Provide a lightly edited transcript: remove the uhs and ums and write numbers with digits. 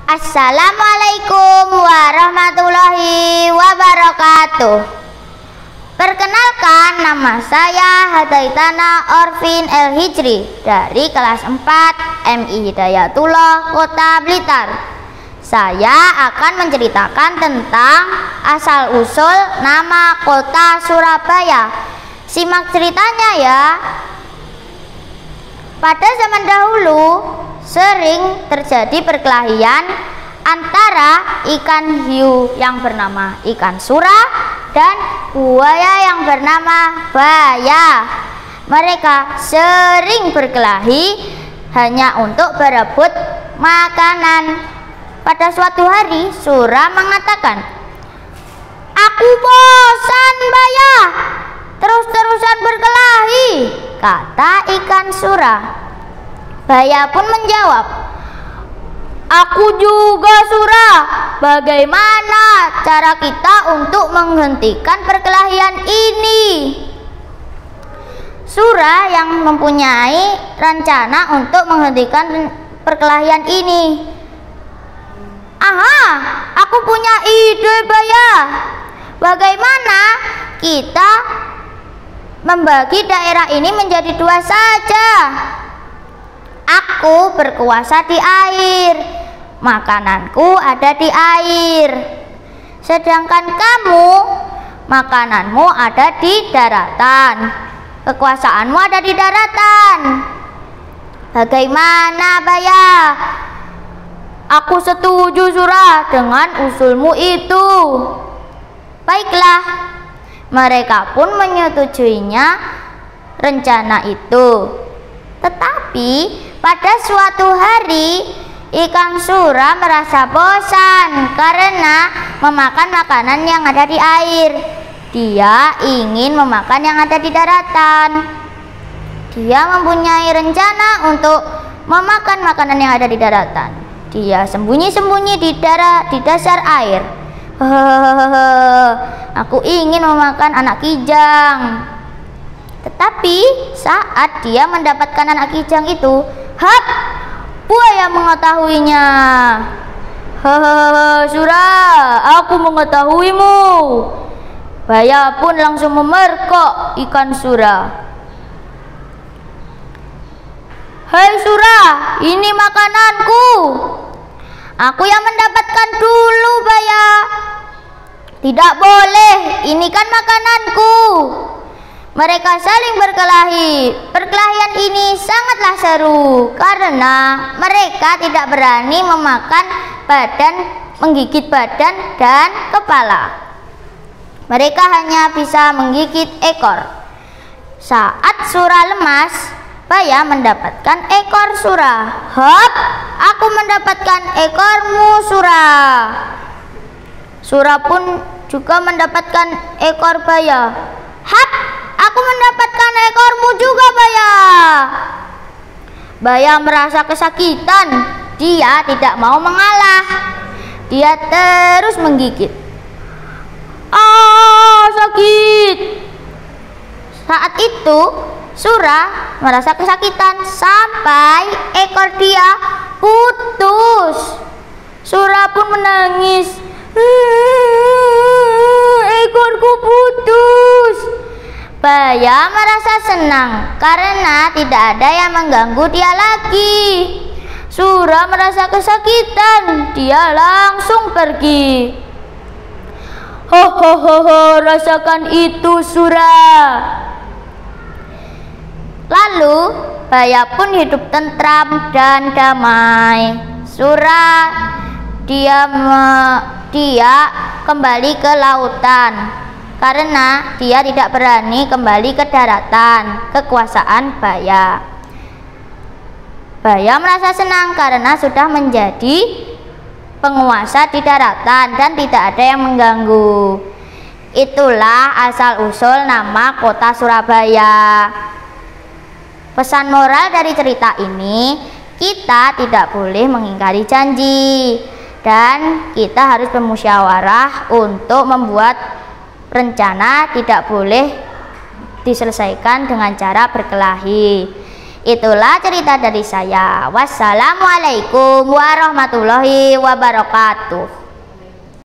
Assalamualaikum warahmatullahi wabarakatuh. Perkenalkan, nama saya Hadaitana Orvin El Hijri dari kelas 4 MI Hidayatullah Kota Blitar. Saya akan menceritakan tentang asal-usul nama kota Surabaya. Simak ceritanya ya. Pada zaman dahulu sering terjadi perkelahian antara ikan hiu yang bernama ikan sura dan buaya yang bernama baya. Mereka sering berkelahi hanya untuk berebut makanan. Pada suatu hari sura mengatakan, "Aku bosan baya terus-terusan berkelahi," kata ikan sura. Baya pun menjawab, "Aku juga sura. Bagaimana cara kita untuk menghentikan perkelahian ini?" Sura yang mempunyai rencana untuk menghentikan perkelahian ini. "Aha, aku punya ide baya. Bagaimana kita membagi daerah ini menjadi 2 saja? Aku berkuasa di air, makananku ada di air. Sedangkan kamu, makananmu ada di daratan, kekuasaanmu ada di daratan. Bagaimana baya?" "Aku setuju sura dengan usulmu itu." Baiklah, mereka pun menyetujuinya rencana itu. Tetapi pada suatu hari ikan sura merasa bosan karena memakan makanan yang ada di air. Dia ingin memakan yang ada di daratan. Dia mempunyai rencana untuk memakan makanan yang ada di daratan. Dia sembunyi-sembunyi di dasar air. "Aku ingin memakan anak kijang." Tetapi saat dia mendapatkan anak kijang itu, hap! Buaya mengetahuinya. "Sura, aku mengetahuimu." Buaya pun langsung memerkok ikan sura. "Hei sura, ini makananku. Aku yang mendapatkan dulu baya." "Tidak boleh, ini kan makananku." Mereka saling berkelahi. Perkelahian ini sangatlah seru karena mereka tidak berani menggigit badan dan kepala. Mereka hanya bisa menggigit ekor. Saat sura lemas, baya mendapatkan ekor sura. "Hop, aku mendapatkan ekormu sura." Sura pun juga mendapatkan ekor baya. "Hap, aku mendapatkan ekormu juga baya." Baya merasa kesakitan. Dia tidak mau mengalah. Dia terus menggigit. "Ah, sakit." Saat itu sura merasa kesakitan sampai ekor dia putus. Sura pun menangis. "Ekorku putus." Baya merasa senang karena tidak ada yang mengganggu dia lagi. Sura merasa kesakitan. Dia langsung pergi. "Ho, rasakan itu sura." Lalu baya pun hidup tentram dan damai. Sura dia kembali ke lautan karena dia tidak berani kembali ke daratan, kekuasaan baya. Baya merasa senang karena sudah menjadi penguasa di daratan dan tidak ada yang mengganggu. Itulah asal-usul nama kota Surabaya. Pesan moral dari cerita ini, kita tidak boleh mengingkari janji dan kita harus bermusyawarah untuk membuat rencana, tidak boleh diselesaikan dengan cara berkelahi. Itulah cerita dari saya. Wassalamualaikum warahmatullahi wabarakatuh.